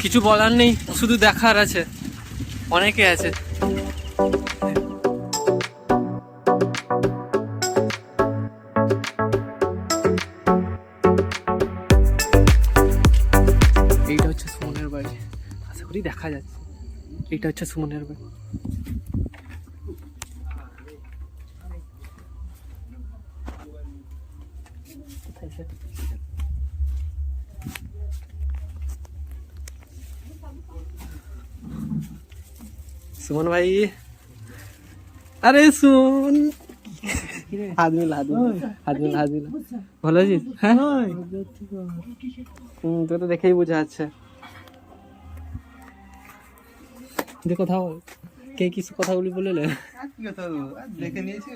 কিছু বলার নেই, শুধু দেখার আছে, অনেকে আছে। এইটা হচ্ছে সুমনের বাড়ি, আশা করি দেখা যাচ্ছে। এইটা হচ্ছে সুমনের বাড়ি। সুমন ভাই, আরে সুমন, হাত মিলা, ভালো আছিস? হ্যাঁ, তোর তো দেখেই বোঝা যাচ্ছে। যে কোথাও কে কিছু কথাগুলি বলে দেখে নিয়েছি।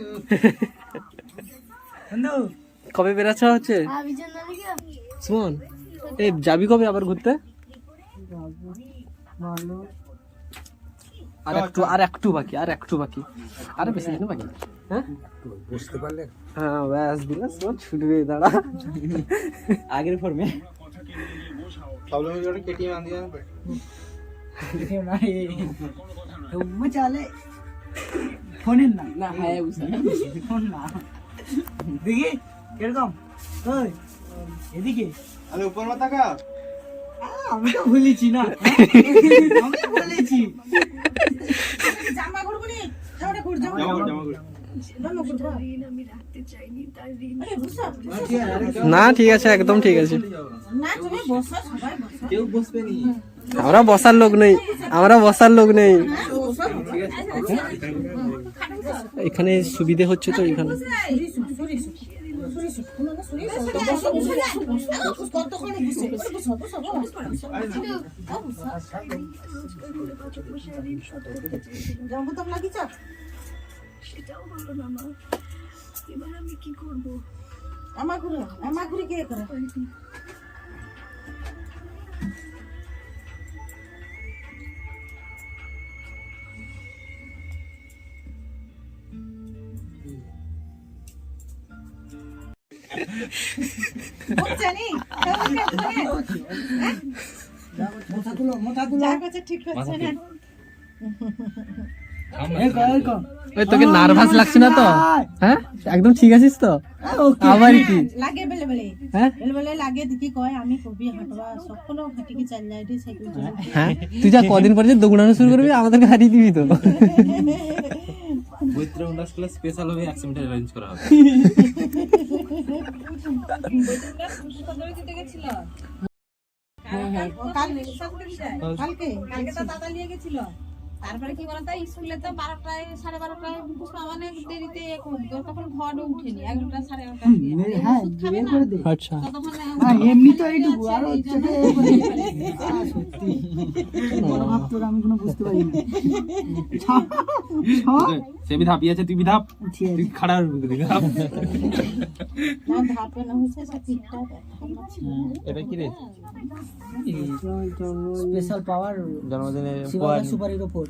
কবে বেড়াচ্ছা হচ্ছে সুমন? এই যাবি কবে আবার ঘুরতে? আর একটু বাকি, আরে বেশি দিন বাকি। হ্যাঁ, বুঝতে পারলে? হ্যাঁ, ব্যাস দিলে ছুটবে, দাঁড়া। আগের ফর্মে কেটিএম আন দিয়া চালে ফোনের না হ্যাঁ ফোন না দেখি কিরকম এদিকে। আরে উপর মাথা কা আমি তো ভুলেছি না, আমি ভুলেছি। জামা করবো নি, জামাটা খুঁড়, জামা না, ঠিক আছে, একদম ঠিক আছে। না তুমি বসো, সবাই বসো। কেউ বসবে নি, আমরা বসার লোক নেই, এখানে সুবিধে হচ্ছে তো। এখানে সেটাও হলো না মা, এবার আমি কি করবো? আমার ঘুরে কে করে? ঠিক হচ্ছে না। তোকে নার্ভাস লাগছে না তো? হ্যাঁ, একদম ঠিক আছিস তো? আবার কি লাগে বেলে বেলে, হ্যাঁ বেলে বেলে লাগে দিদি কয় আমি কবি হাঁটবা সকলো হাঁটিকে চাল যাই রে সাইকেল চলে। হ্যাঁ, তুই যা কদিন পরে যে দৌড়ানো শুরু করবি আমাদেরকে হারিয়ে দিবি তো। বৈত্র উন্ডাস ক্লাস স্পেশাল হবে, 1 মিনিট অ্যারেঞ্জ করা হবে। কালকে তো দাদা নিয়ে গেছিল। তারপরে কি বলতো, স্কুলে তো 12টায় 12:30টায় পুষ্পা মানে দেরিতে তখন ঘরে উঠেনি, 11টা 11:30 আচ্ছা, এমনি তো এইটুকু আর হচ্ছে সত্যি বড় ভাব তোর আমি কোনো বুঝতে পারিনি। সে বি ধাপি আছে, তুই বি ধাপ, তুই খাড়া ধাপ। না ধাপে না হচ্ছে সব পিঠটা। এটা কি রে? স্পেশাল পাওয়ার জন্মদিনে সুপারির উপর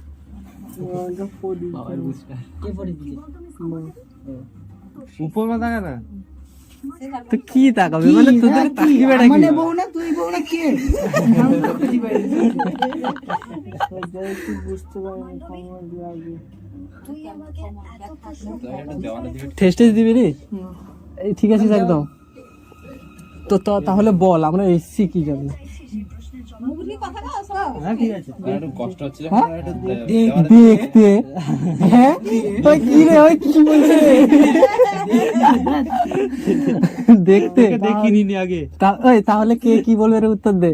কে পড়ে দিলে উপর মাথা না তো কি তাকাবে মানে তোদের তাকিবে নাকি? মানে বউ না তুই, বউ না কে? বুঝতে পারিনি। টেস্ট দিবি রে? এই ঠিক আছে একদম। তো তাহলে বল আমরা এসছি কি জন্য? কষ্ট হচ্ছে দেখতে। হ্যাঁ, ওই কি রে, ওই কি বলছে দেখতে? দেখিনি আগে। তাহলে কে কি বলবে রে, উত্তর দে।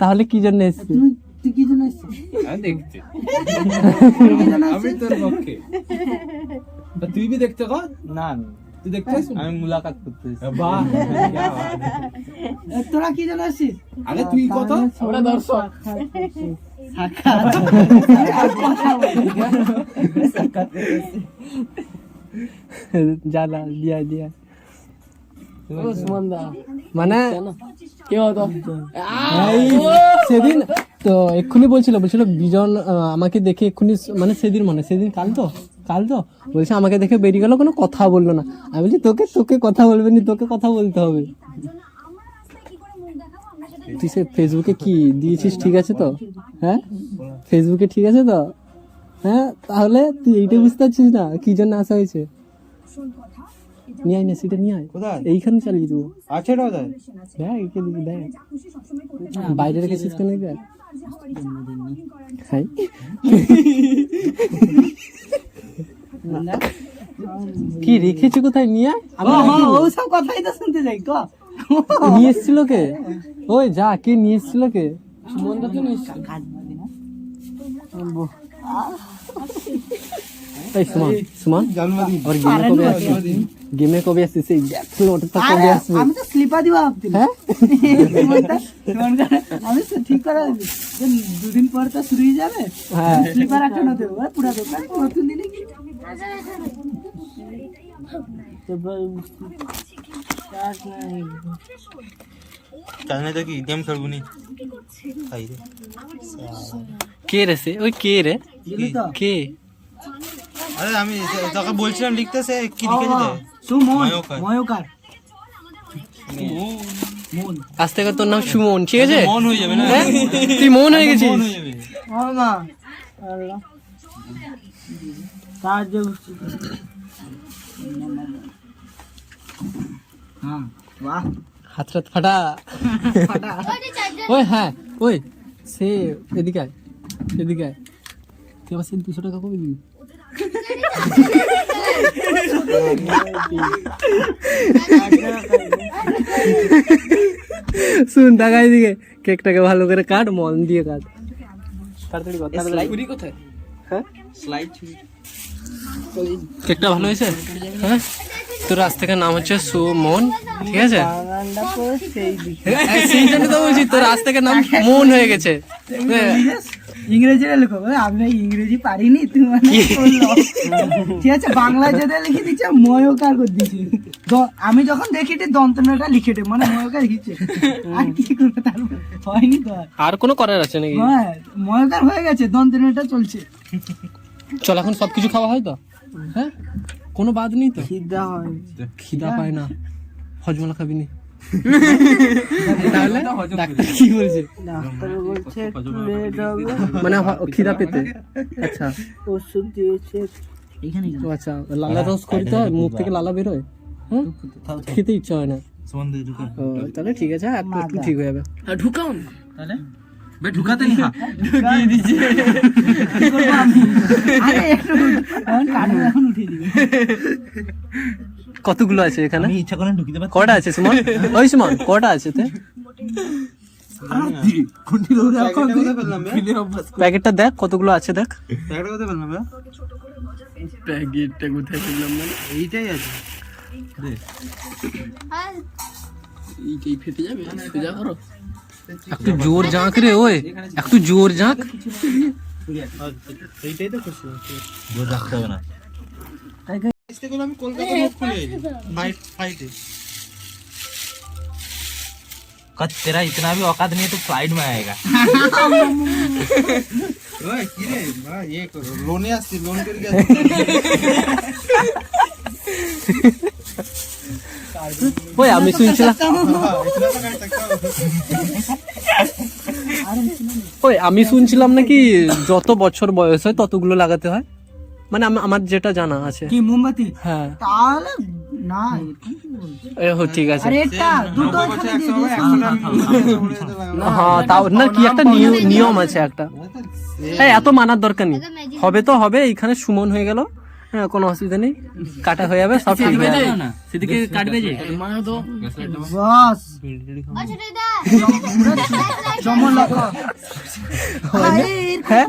তাহলে কি জন্য এসছি? তুই কি জন্য এসেছিস? দেখতে আমি তোর পক্ষে। তুই বি দেখতে কর না, তুই দেখতে আমি মুলাকাত করতে। বাহ, তোরা কি জন্য এসেছিস? আরে তুই কত? আমরা দর্শক। জানা দিয়া মানে সেদিন তো এক্ষুনি বলছিল বিজন আমাকে দেখে এক্ষুনি, মানে সেদিন কাল কাল তো বলছে আমাকে দেখে বেরিয়ে গেল, কোনো কথা বললো না। আমি বলছি তোকে তোকে কথা বলবে না, তোকে কথা বলতে হবে। তুই সে ফেসবুকে কি দিয়েছিস ঠিক আছে তো? হ্যাঁ ফেসবুকে ঠিক আছে তো? হ্যাঁ তাহলে তুই এইটা বুঝতে পারছিস না কি জন্য আসা হয়েছে? নিয়ে আয় না, সেটা নিয়ে আয়, এইখানে চালিয়ে দেবো। আছে কোথায়? দেখ একে দিবি, দেখ বাইরে রেখেছিস কেন? দেখ খাই কি রেখেছি কোথায়? নিয়ে আয়। ওসব কথাই তো শুনতে যাই তো। নিয়ে এসেছিল কে? ওই যা, কে নিয়ে এসেছিল? কে? সুমনদা তো নিয়ে এসেছিল। এই সুমন, সুমন আর গেমে কবে আসছিস? গেমে কবে আসছিস? এই দেখছিল ওটা তো কবে আসবে? আমি তো স্লিপার দিব ভাবছি। হ্যাঁ আমি তো ঠিক করে দুদিন পর তো শুরু হয়ে যাবে। হ্যাঁ স্লিপার একটা না দেবো পুরো দোকান নতুন দিনে কি জানি তো কি গেম খেলবো নি। তাই রে কে রে সে? ওই কে রে? কে? আরে আমি তোকে বলছিলাম লিখতেছে কি লিখেছে রে? সুমন ময়ূকার। ময়ূকার আজ থেকে তোর নাম সুমন, ঠিক আছে? মন হয়ে যাবে না? হ্যাঁ? তুই মন হয়ে গেছিস। মন হয়ে যাবে। না সাহায্য হ্যাঁ বাহ হাত রাত ফাটা। ওই হ্যাঁ ওই সে এদিকে আয়, এদিকে আয়। তুই আমার সে 200 টাকা কবে দিবি? শুন টাকা এদিকে, কেকটাকে ভালো করে কাট, মন দিয়ে কাট। তাড়াতাড়ি কর, তাড়াতাড়ি। কোথায়? হ্যাঁ স্লাইড কেকটা ভালো হয়েছে? হ্যাঁ তোর আজ থেকে নাম হচ্ছে সুমন, ঠিক আছে? সেই জন্য তো বলছি তোর আজ থেকে নাম মন হয়ে গেছে। ইংরেজি লেখো। আমি ভাই ইংরেজি পারিনি, তুমি মানে করলো। ঠিক আছে বাংলা যেটা লিখে দিচ্ছে ময়ূকার করে দিচ্ছে। আমি যখন দেখি দন্তনটা লিখে দে মানে ময়ূকার লিখছে। আর কি করবে তারপর হয়নি তো আর কোনো করার আছে নাকি? হ্যাঁ ময়ূকার হয়ে গেছে, দন্তনটা চলছে। চল এখন সবকিছু খাওয়া হয় তো? হ্যাঁ কোনো বাদ নেই তো? খিদা হয় খিদা পায় না, হজমলা খাবি নি? তাহলে ডাক্তার কি বলছে? ডাক্তার বলছে একটু লেট হবে, মানে খিদা পেতে? আচ্ছা ওষুধ দিয়েছে এখানে। ও আচ্ছা, লালা রস করি তো মুখ থেকে লালা বেরোয়, হ্যাঁ খেতে ইচ্ছা হয় না। সম্বন্ধে ঢুকে ও তাহলে ঠিক আছে, একটু একটু ঠিক হয়ে যাবে। আর ঢুকাম তাহলে বে ঢুকাতে না ঢুকিয়ে দিচ্ছে। আরে একটু কানে এখন উঠিয়ে দিবি। কতগুলো আছে এখানে? আমি ইচ্ছা করে ঢুকিতে পারছি। কটা আছে সুমন? ওই সুমন কটা আছে তে? প্যাকেটটা দেখ কতগুলো আছে, দেখ প্যাকেটটা কোথায় পেলাম বে? প্যাকেটটা কোথায় পেলাম মানে এইটাই আছে। দে এই ফেটে যাবে, সোজা করো। একটু জোর জাঁক রে, ওই একটু জোর জাঁক। এইটাই তো খুশি জোর রাখতে হবে না। আমি কলকাতা মুখ খুলে नाइट फ्लाइट है तेरा इतना भी औकात नहीं है तो फ्लाइट में आएगा। ओए की रे बड़ा ये लोने आसी लोन करके ওই আমি শুনছিলাম, ওই আমি শুনছিলাম নাকি যত বছর বয়স হয় ততগুলো লাগাতে হয়, মানে আমার যেটা জানা আছে। কি মোমবাতি? হ্যাঁ তাহলে না ঠিক আছে। আরে এটা দুটো এখানে দিয়ে দিস। হ্যাঁ তাও না, কি একটা নিয়ম আছে একটা, এত মানার দরকার নেই। হবে তো হবে, এইখানে সুমন হয়ে গেল, হ্যাঁ কোনো অসুবিধা নেই, কাটা হয়ে যাবে, সব ঠিক হয়ে যাবে। সেদিকে কাটবে যে বস জমা লাগা। হ্যাঁ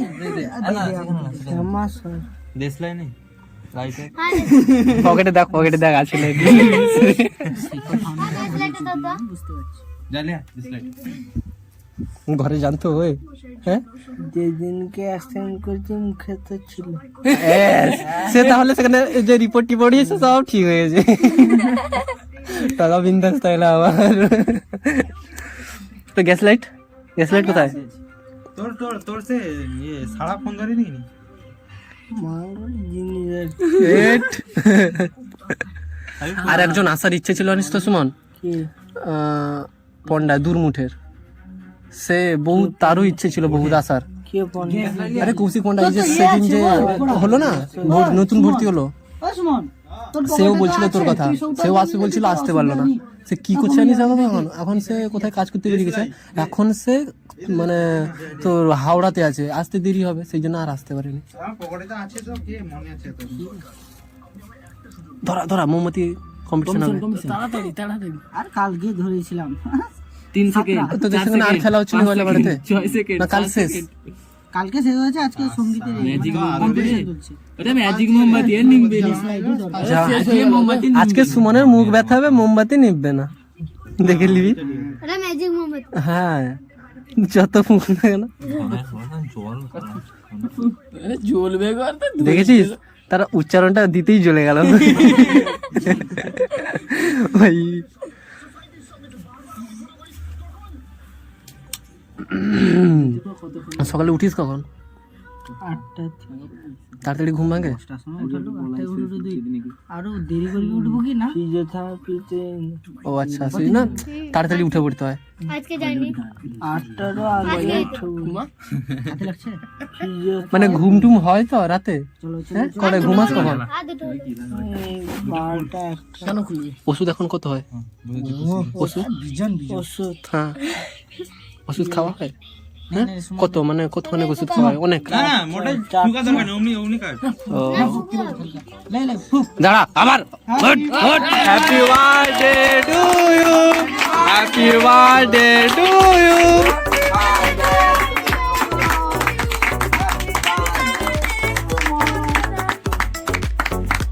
देश लाइन नहीं लाइट है পকেটে দেখ আছে নাকি। जा लिया दिस लाइट ঘরে জানতো ওই, হ্যাঁ যেদিনকে অ্যাক্সিডেন্ট করছি মুখে তো ছিল। সে তাহলে সেখানে যে রিপোর্ট টিপোর্ট সব ঠিক হয়ে গেছে, টাকা বিন্দাস তাইলে আবার। তো গ্যাস লাইট কোথায়? तोर से ये सारा फोन करी नहीं এট। আর একজন আসার ইচ্ছে ছিল জানিস তো সুমন, পন্ডা দুর্মুঠের, সে বহুত, তারও ইচ্ছে ছিল বহুত আসার। আরে কৌশিক পন্ডা, এই যে সেদিন যে হলো না, নতুন ভর্তি হলো, সেও বলছিল তোর কথা, সেও আসবে বলছিল, আসতে পারলো না। সে কি করছে জানিস এখন? এখন সে কোথায় কাজ করতে বেরিয়ে গেছে, এখন সে মানে তোর হাওড়াতে আছে, আসতে দেরি হবে, সেই জন্য আর আসতে পারেনি। ধরা ধরা মোমবাতি কম্পিটিশন হবে। আর কালকে ধরেছিলাম 3 সেকেন্ড। তোদের সঙ্গে আর খেলা হচ্ছিল বলে বাড়িতে 6 সেকেন্ড না? কাল শেষ। কালকে শেষ হয়েছে, আজকে সঙ্গীতের ম্যাজিক কম্পিটিশন চলছে। ওটা ম্যাজিক মোমবাতি আর নিমবে না। যা, আজকে মোমবাতি আজকে সুমনের মুখ ব্যথা হবে, মোমবাতি নিববে না, দেখে নিবি। ওটা ম্যাজিক মোমবাতি। হ্যাঁ, যত মুখ না কেন জ্বলবে করতে দেখেছিস, তারা উচ্চারণটা দিতেই জ্বলে গেল ভাই। সকালে উঠিস কখন? 8টা তাড়াতাড়ি ঘুম ভাঙে? 10টার সময় উঠলো, 8টায় উঠে আরো দেরি করে উঠবো কি না? ও আচ্ছা, সেই না তাড়াতাড়ি উঠে পড়তে হয়। আজকে যাইনি। 8টারও আগে হাতে লাগছে। মানে ঘুম টুম হয় তো রাতে? চলো হ্যাঁ, কবে ঘুমাস কখন? আর দুটো 12টা 1টা। ওষুধ এখন কত হয়? ওষুধ ওষুধ হ্যাঁ, ওষুধ খাওয়া হয়? হ্যাঁ, কত মানে কতখানি ওষুধ খাওয়া হয়? অনেক। ও, দাঁড়া আবার। Happy birthday to you, happy birthday to you.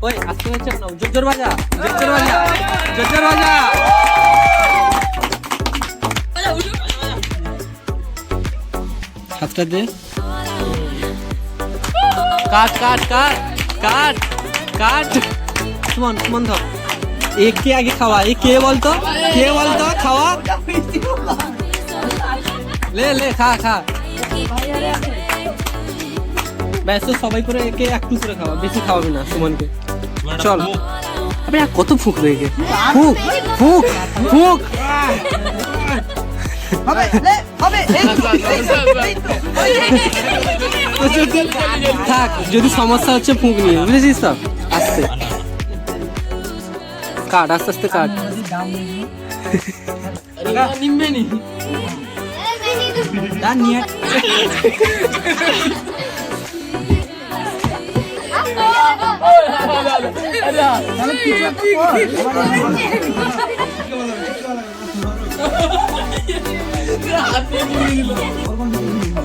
ওই আজকে হচ্ছে না, জোর বাজা, জোর বাজা, জোর বাজা। হাতটা দে। কাট কাট কাট কাট কাট। সুমন, সুমন ধর। এ কে আগে খাওয়া? এ কে বলতো? কে বলতো খাওয়া? লে লে খা খা। ব্যাস, সবাই করে একে একটু করে খাওয়া, বেশি খাওয়াবি না সুমনকে। চল। আবে আর কত ফুক রেখে, ফুক ফুক ফুক। হবে হবে থাক, যদি সমস্যা হচ্ছে ফুঁক নিয়ে, বুঝেছিস তো? আস্তে কাট, আস্তে আস্তে কাট। নিমবে নি। তাহলে কিছু একটা কর।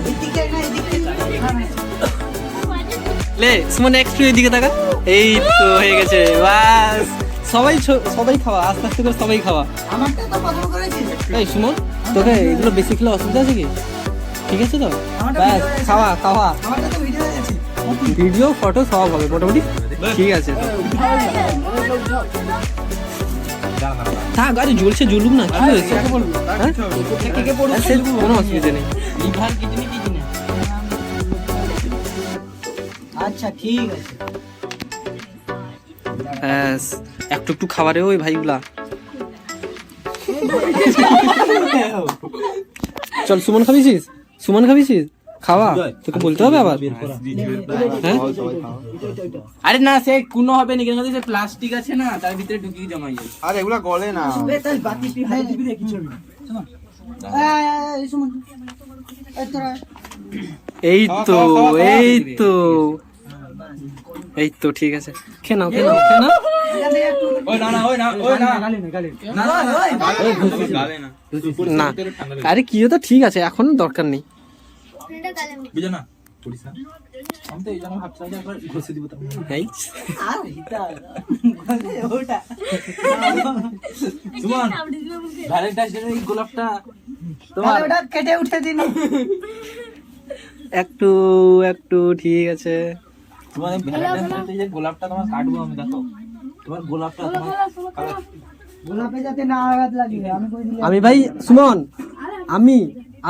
এদিকে না, এদিকে লে সুমন, একটু এদিকে তাকা। এই তো হয়ে গেছে, বাস। সবাই সবাই খাওয়া, আস্তে আস্তে করে সবাই খাওয়া। আমারটা তো পছন্দ করেছিস। এই সুমন, তোকে এগুলো বেশি খেলে অসুবিধা আছে কি? ঠিক আছে তো? ব্যাস, খাওয়া খাওয়া। আমারটা তো ভিডিও হয়ে গেছে। ভিডিও ফটো সব হবে মোটামুটি, ঠিক আছে তো? থাক, আরে জ্বলছে জ্বলুক না, কি হয়েছে? হ্যাঁ? সে কোনো অসুবিধা নেই। লিভার কিডনি কি না? আচ্ছা ঠিক আছে। ব্যাস, একটু একটু খাবারে ওই ভাইগুলা। চল, সুমন খাবিছিস? সুমন খাবিছিস? খাওয়া, তোকে বলতে হবে আবার। হ্যাঁ, আরে না, সে কোনো হবে না, কেন সে প্লাস্টিক আছে না, তার ভিতরে ঢুকিয়ে জমাই যায়। আর এগুলা গলে না। তাই বাতি দিবি রে কিছু না। এই সুমন, এই তোরা এই তো এই তো এই তো ঠিক আছে, খেয়ে নাও খেয়ে নাও খেয়ে নাও। ওই না না, ওই না, ওই না। না না, গালে না। না, আরে কি হতো, ঠিক আছে, এখন দরকার নেই। এটা গালে বুঝো না? পুলিশ না? আমি তো এই জন্য ভাবছিলাম যে একবার ঘষে দিব তারপর। এই, আর এটা ওটা সুমন, ভ্যালেন্টাইন্স ডে এই গোলাপটা তোমার ওটা কেটে উঠতে দিন। একটু একটু ঠিক আছে। তোমার এই ভ্যালেন্টাইন্স ডে যে গোলাপটা তোমার কাটবো আমি, দেখো তোমার গোলাপটা তোমার গোলাপে যাতে না আঘাত লাগে, আমি কই দিলাম। আমি ভাই সুমন, আমি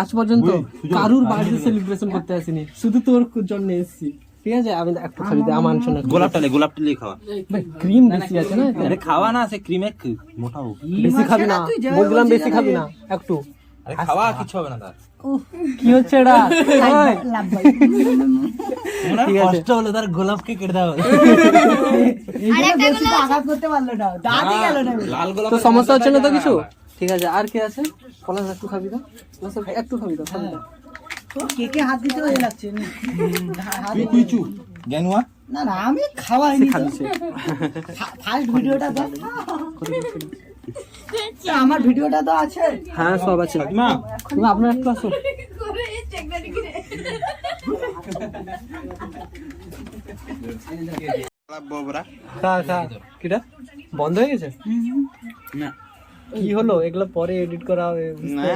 আজ পর্যন্ত কারুর বার্থডে সেলিব্রেশন করতে আসিনি, শুধু তোর জন্য এসেছি। ঠিক আছে আমি একটু খাবি দে আমার শোনা গোলাপটা লে খাওয়া ক্রিম বেশি আছে না এতে? আরে খাওয়া না সে ক্রিমে মোটা হোক বেশি খাবি না বললাম বেশি খাবি না একটু আরে খাওয়া কিছু হবে না তার কি হচ্ছে এটা ওই, ঠিক আছে কষ্ট হলো তার গোলাপকে কেটে দাও এইখানে বেশি তো আঘাত করতে পারলো না, দাঁতই গেল না। লাল গোলাপ তো সমস্যা হচ্ছে না তো কিছু ঠিক আছে আর কি আছে পলাশ একটু খাবি তো পলাশ ভাই একটু খাবি তো খাবি তো। তো কেকে হাত দিতে হয়ে লাগছে তুই গ্যাংওয়া না না আমি খাওয়াইনি ফার্স্ট ভিডিওটা তো আমার ভিডিওটা তো আছে। হ্যাঁ সব আছে মা তুমি আপনার একটু আসো খা খা কিটা বন্ধ হয়ে গেছে না কি হলো এগুলো পরে এডিট করা হবে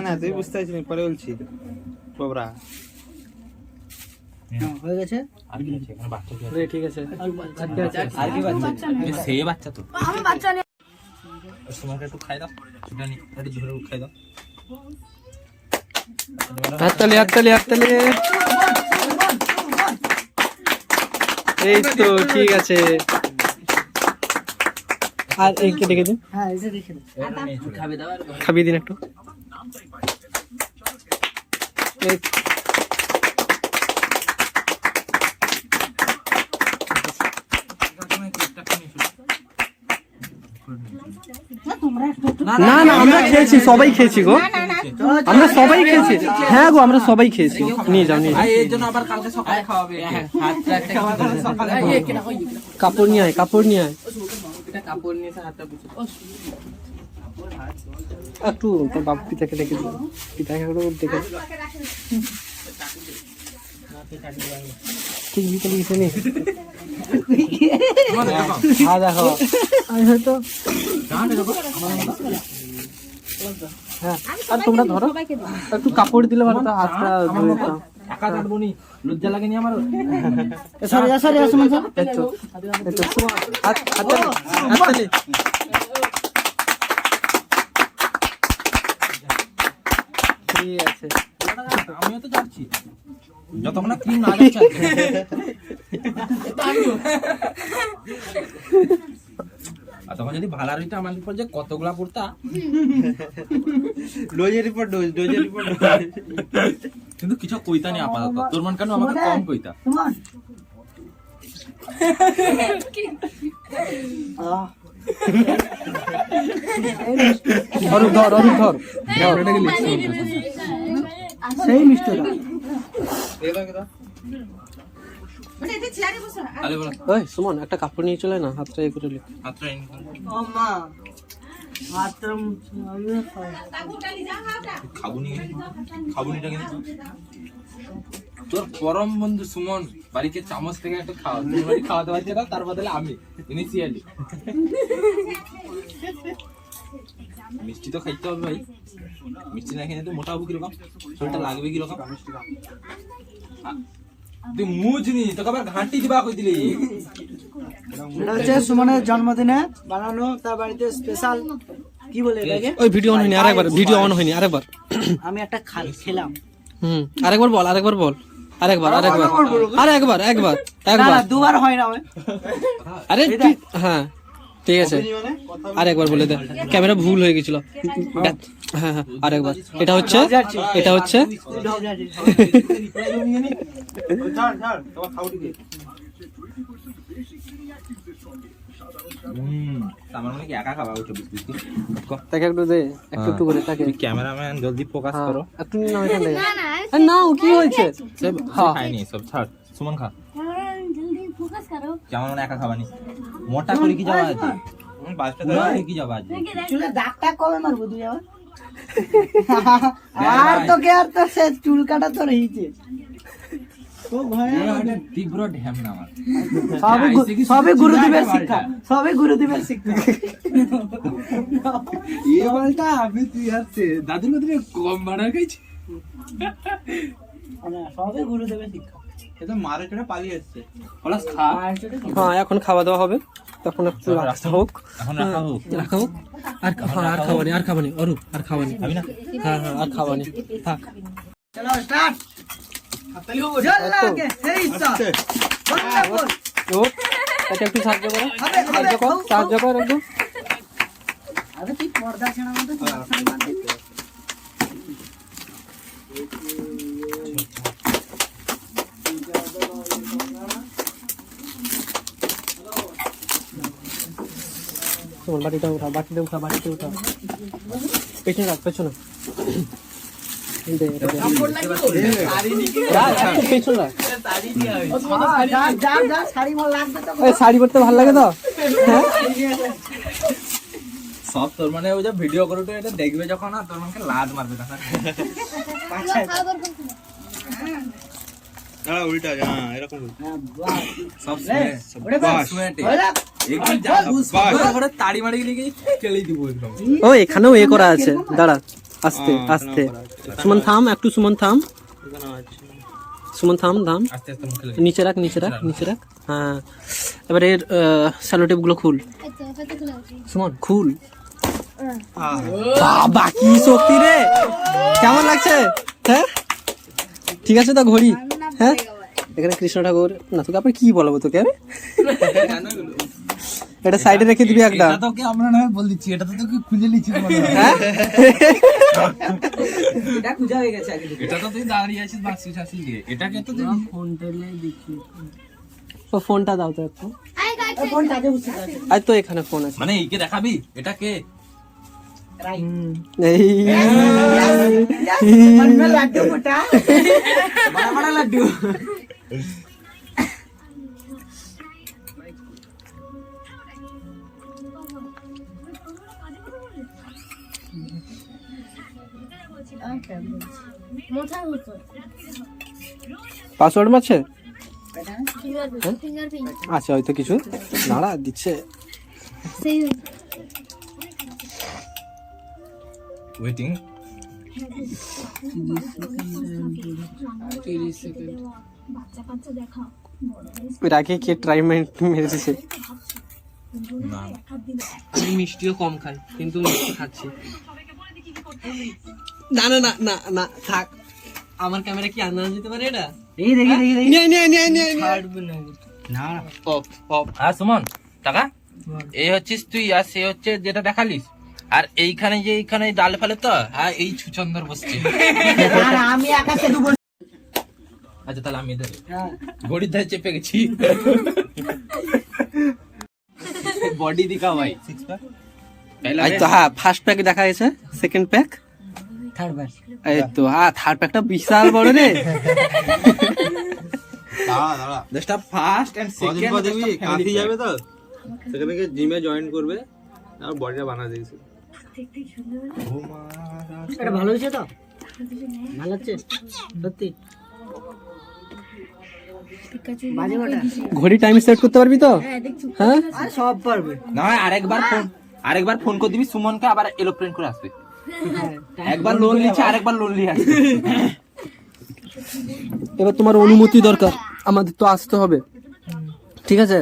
না তুই বুঝতে পারছিস না পরে বলছি বাবরা হয়ে গেছে আর কি আছে এখানে বাচ্চা কি রে, ঠিক আছে আর কি আছে? আর কি বাচ্চা সে বাচ্চা তো আমি বাচ্চা নেই তোমাকে একটু খাই দাও সেটা নি একটু ঝোলে খাই দাও হাততালি হাততালি হাততালি এই তো ঠিক আছে আর এই কেটে দিন হ্যাঁ এটা রেখে দে। খাবে দাও আর খাবিয়ে দিন একটু এই না না আমরা খেয়েছি সবাই খেয়েছি গো আমরা সবাই খেয়েছি হ্যাঁ গো আমরা সবাই খেয়েছি নিয়ে যাও নিয়ে যাও এর জন্য আবার কালকে সকালে খাওয়াবে হাতটা একটা সকালে কাপড় নিয়ে আয় কাপড় নিয়ে আয় এটা কাপড় নিয়ে এসে হাতটা বুঝে একটু তোর বাবু পিতাকে ডেকে দিল পিতাকে একটু ডেকে ঠিক বিকেলে এসে নে হ্যাঁ দেখো আমি হয়তো হ্যাঁ আর তোমরা ধরো একটু কাপড় দিলে ভালো তো হাতটা ধুয়ে দিতাম একা কাটবো নি লজ্জা লাগেনি আমার সরি সরি সুমন স্যার এই তো হাত হাততালি ঠিক আছে আমিও তো যাচ্ছি যতক্ষণ না ক্রিম না যাচ্ছে আর তখন যদি ভালো হইতো আমার উপর যে কতগুলা পড়তা ডোজের রিপোর্ট কিন্তু কিছু কইতা নি আপাতত তোর মন কেন আমাকে কম কইতা সুমন অরূপ ধর অরূপ ধর সেই মিষ্টিটা আরে বলো ওই সুমন একটা কাপড় নিয়ে চলে না হাতটা এ করে লে মাত্র ও মা মাত্র আমি খাবুনিটা কিনে তোর পরম বন্ধু সুমন বাড়িতে চামচ থেকে একটা খাওয়া তুই বাড়ি খাওয়াতে পারছে না তার বদলে আমি ইনিশিয়ালি মিষ্টি তো খাইতে হবে ভাই মিষ্টি না খেলে তো মোটা হবো কিরকম শরীরটা লাগবে কিরকম তুই মুজনি তোকে আবার ঘাঁটি দিবা কই দিলি এটা হচ্ছে সুমনের জন্মদিনে বানানো তার বাড়িতে স্পেশাল কি বলে এটাকে ওই ভিডিও অন হয়নি আরেকবার ভিডিও অন হয়নি আরেকবার আমি একটা খেলাম আরেকবার বল আরেকবার বল আরেকবার একবার না দুবার হয় না ওই আরে হ্যাঁ ঠিক আছে আরেকবার বলে দে ক্যামেরা ভুল হয়ে গেছিল হ্যাঁ হ্যাঁ আরেকবার এটা হচ্ছে আমার মনে কি একা খাওয়া ওটা বিস্কুট তাকে একটু দে একটু করে তাকে ক্যামেরাম্যান জলদি ফোকাস করো একটু নাও এখান থেকে আরে নাও কি হয়েছে হ্যাঁ খাইনি সব ছাড় সুমন খা जल्दी फोकस करो কেমন মনে একা খাবানি মোটা করে কি যাওয়া আছে বাসটা ধরে কি যাওয়া আছে চুলে দাগটা কবে মারবো তুই আবার আর তো সে চুল কাটা তো রয়েছে তো তীব্র ঢ্যাম না আমার সবে গুরুদেবের শিক্ষা এ বলটা আমি তুই আসছে দাদুর মধ্যে কম বাড়া খাইছি সবে গুরুদেবের শিক্ষা এটা মারে চড়ে পালিয়ে আসছে প্লাস খা হ্যাঁ এখন খাওয়া দাওয়া হবে তখন একটু রাখা হোক এখন রাখা হোক রাখা হোক আর খাবানি অরূপ আর খাবানি খাবি না হ্যাঁ আর খাবানি থাক চলো স্টার্ট হাততালি হোক জল লাগে সেই ওঠ, তাকে একটু সাহায্য করো, সাহায্য কর একটু। আরে তুই পর্দা ছেড়া মতো তোমার বাটিটা উঠা, বাটিটা উঠা, বাটিটা উঠা, পেছনে রাখ, পেছনে এই দে, এটা দে। রাখ, একটু পেছনে রাখ। যা শাড়ি মাল লাগবে তো এই শাড়ি পরতে ভালো লাগে তো? হ্যাঁ সব তোর মানে ওই যে ভিডিও করে তো এটা দেখবে যখন না তোর মানে লাদ মারবে তখন। দাঁড়া উল্টা যা এরকম সব ওরে বাস সুয়েটে ওরে একদম যা করে তাড়ি মারি গেলে খেলেই দিব একদম। ও এখানেও এ করা আছে, দাঁড়া, আস্তে আস্তে। সুমন থাম, একটু সুমন থাম, সুমন থাম, থাম, আস্তে আস্তে মুখে লেগে নিচে রাখ, নিচে রাখ, নিচে রাখ। হ্যাঁ, এবার এর স্যালোটেপ গুলো খুল, সুমন খুল। বাবা কি শক্তি রে, কেমন লাগছে? হ্যাঁ ঠিক আছে তো ঘড়ি? হ্যাঁ এখানে কৃষ্ণ ঠাকুর, না তোকে আবার কি বলবো তোকে, আরে এটা সাইডে রেখে দিবি একটা। এটা তোকে আমরা না বল দিচ্ছি, এটা তো তোকে খুঁজে নিচ্ছি মনে হয়। হ্যাঁ এটা খুঁজা হয়ে গেছে আগে এটা তো তুই দাঁড়িয়ে আছিস বাসি টাসি দিয়ে, এটাকে তো তুই ফোনটা নিয়ে দেখি তো ফোনটা দাও তো একটু। ফোনটা আগে বুঝতে পারছি আজ তো এখানে ফোন আছে। মানে এইকে দেখাবি এটা কে? এই मन में लड्डू फटा বড় বড় লাড্ডু। পাসওয়ার্ড মারছে? ফিঙ্গারপ্রিন্ট আচ্ছা হয়তো কিছু দাঁড়া দিচ্ছে। সেই ওয়েটিং। এর আগে কে ট্রাই মেরেছে? না আমি মিষ্টিও কম খাই কিন্তু মিষ্টি খাচ্ছি। না না না না না থাক, আমার ক্যামেরা কি আন্দাজ দিতে পারে এটা? এই দেখি দেখি দেখি নিয়ে নিয়ে নিয়ে নিয়ে না অফ অফ। আর সুমন টাকা এই হচ্ছিস তুই, আর সে হচ্ছে যেটা দেখালিস, আর এইখানে যে এইখানে ডাল ফেলে তো, আর এই ছুচন্দর বসছে। আর আমি আকাশে ডুবো আচ্ছা তাহলে আমি এদের ঘড়ির ধারে চেপে গেছি। বডি দিখা ভাই, এই তো হ্যাঁ ফার্স্ট প্যাক দেখা গেছে, সেকেন্ড প্যাক, থার্ড বার এই তো হ্যাঁ থার্ড প্যাকটা বিশাল বড় রে। দাঁড়া দাঁড়া জাস্ট ফার্স্ট এন্ড কদিন সেকেন্ড পর দেখবি কাঁথি যাবে তো সেখানে গিয়ে জিমে জয়েন করবে আর বডিটা বানা দিয়েছে। এটা ভালো হয়েছে তো? ভালো হচ্ছে সত্যি? বাজে ওটা ঘড়ি টাইম সেট করতে পারবি তো? হ্যাঁ আর সব পারবে না আরেকবার ফোন করে দিবি সুমনকে, আবার এরোপ্লেন করে আসবে। একবার লোন নিচ্ছে, আরেকবার লোন নিয়ে আসবে। এবার তোমার অনুমতি দরকার, আমাদের তো আসতে হবে, ঠিক আছে?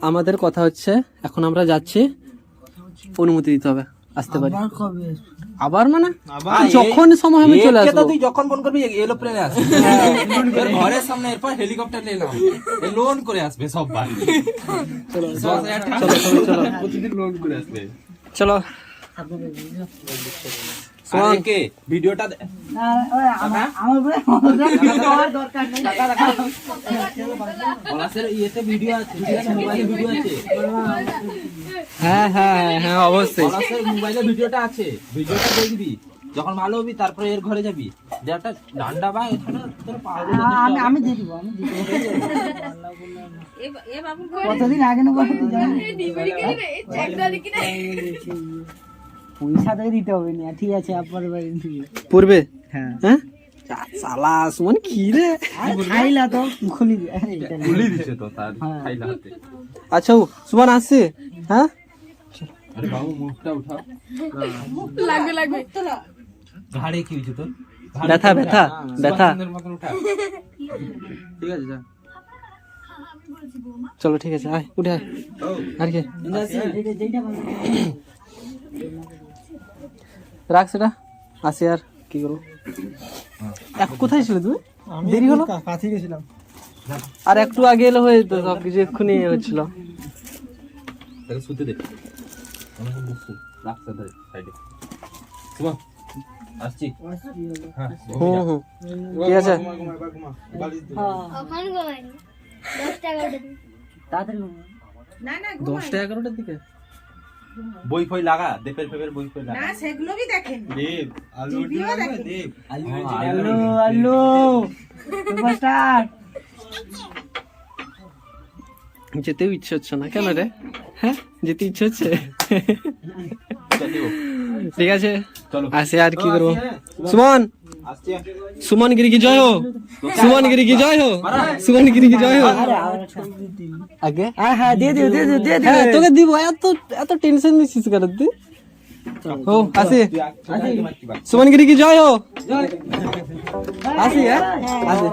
আমাদের কথা হচ্ছে এখন আমরা যাচ্ছি, অনুমতি দিতে হবে, আসতে পারি। আর কবে আবার মানে আবার যখন সময় হবে চলে একে তো আসবো। তুই যখন ফোন করবি এরোপ্লেনে আসবে, এর ঘরের সামনে, এরপর হেলিকপ্টার নিলাম, লোন করে আসবে সব বাড়ি। চলো চলো প্রতিদিন লোন করে আসবে। চলো আর একে ভিডিওটা না ওই আমার উপরে আমার দরকার নেই পলাশের ইয়েতে ভিডিও আছে, ঠিক আছে, মোবাইলে ভিডিও আছে, হ্যাঁ হ্যাঁ হ্যাঁ অবশ্যই। পলাশের মোবাইলে ভিডিওটা আছে, ভিডিওটা দেখবি, যখন ভালো হবি তারপরে এর ঘরে যাবি, যে একটা ডান্ডা বা এখানে তোর পাওয়া আমি দিয়ে দিব আমি দিয়ে দিব এ বাবু কতদিন আগে নেবো তুই জানিস পয়সা তো দিতে হবে না, ঠিক আছে আপনার বাড়ি থেকে পূর্বে হ্যাঁ হ্যাঁ সালা সুমন কি রে। খাইলা তো খুলি খুলে দিছে তো তার খাইলা হাতে। আচ্ছা সুমন আসছে, হ্যাঁ আরে বাবু মুখটা উঠাও। লাগবে লাগবে ঘাড়ে কি হয়েছে তোর? ব্যথা ব্যথা ব্যথা। সুন্দর মতন উঠা। ঠিক আছে যা। চলো ঠিক আছে আয় উঠে আয়। আর কি রাখ সেটা, আসি আর কি করবো। কোথায় ছিল তুমি? দেরি হলো, কাছে গেছিলাম। আর একটু আগে এলে হয়ে যেত, সবকিছু এক্ষুনি হচ্ছিল। তাকে শুতে দে, আমাকে বসু রাখতে দে সাইডে। সুমন আসছি। হ্যাঁ হুম ঠিক আছে। ওখানে ঘুমাইনি 10টা 11টা তাড়াতাড়ি না না 10টা 11টার দিকে বই ফই লাগা, দেপের ফেপের বই ফই লাগা। না সেগুলো কি দেখেন দেব আলু টিভিও দেখেন দেব হ্যালো হ্যালো সুপারস্টার। যেতেও ইচ্ছে হচ্ছে না কেন রে? হ্যাঁ যেতে ইচ্ছে হচ্ছে। ঠিক আছে চলো আসে, আর কি করবো। সুমন, আসছি। সুমন গিরি কি জয় হো, সুমন গিরি কি জয় হো, সুমন গিরি কি জয় হো। আগে হ্যাঁ হ্যাঁ দিয়ে দিও দিয়ে দিও দিয়ে দিও। হ্যাঁ তোকে দিব, এত এত টেনশন নিচ্ছিস কেন তুই? ও আসি, সুমন গিরি কি জয় হো, আসি। হ্যাঁ আসি,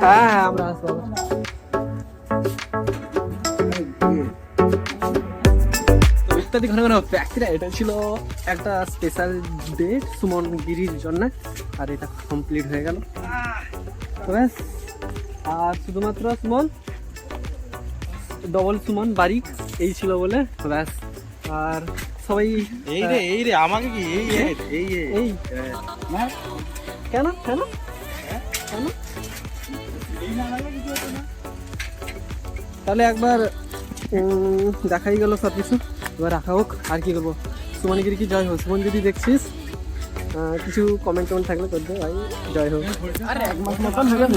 হ্যাঁ আমরা আসবো। তো ইত্যাদি ঘন ঘন ফ্যাক্টরি, এটা ছিল একটা স্পেশাল ডেট সুমন গিরির জন্য, আর এটা কমপ্লিট হয়ে গেল। তো ব্যাস, আর শুধুমাত্র সুমন, ডবল সুমন বারিক এই ছিল বলে ব্যাস। আর সবাই এই রে আমাকে কি এই কেন কেন কেন? তাহলে একবার দেখাই গেল সব কিছু, এবার রাখা হোক। আর কি করবো, সুমনগিরি কি জয় হোক। সুমন যদি দেখছিস কিছু কমেন্ট টমেন্ট থাকলে করবে ভাই, জয় হোক। আর 1 মাস মতন হয়ে গেল।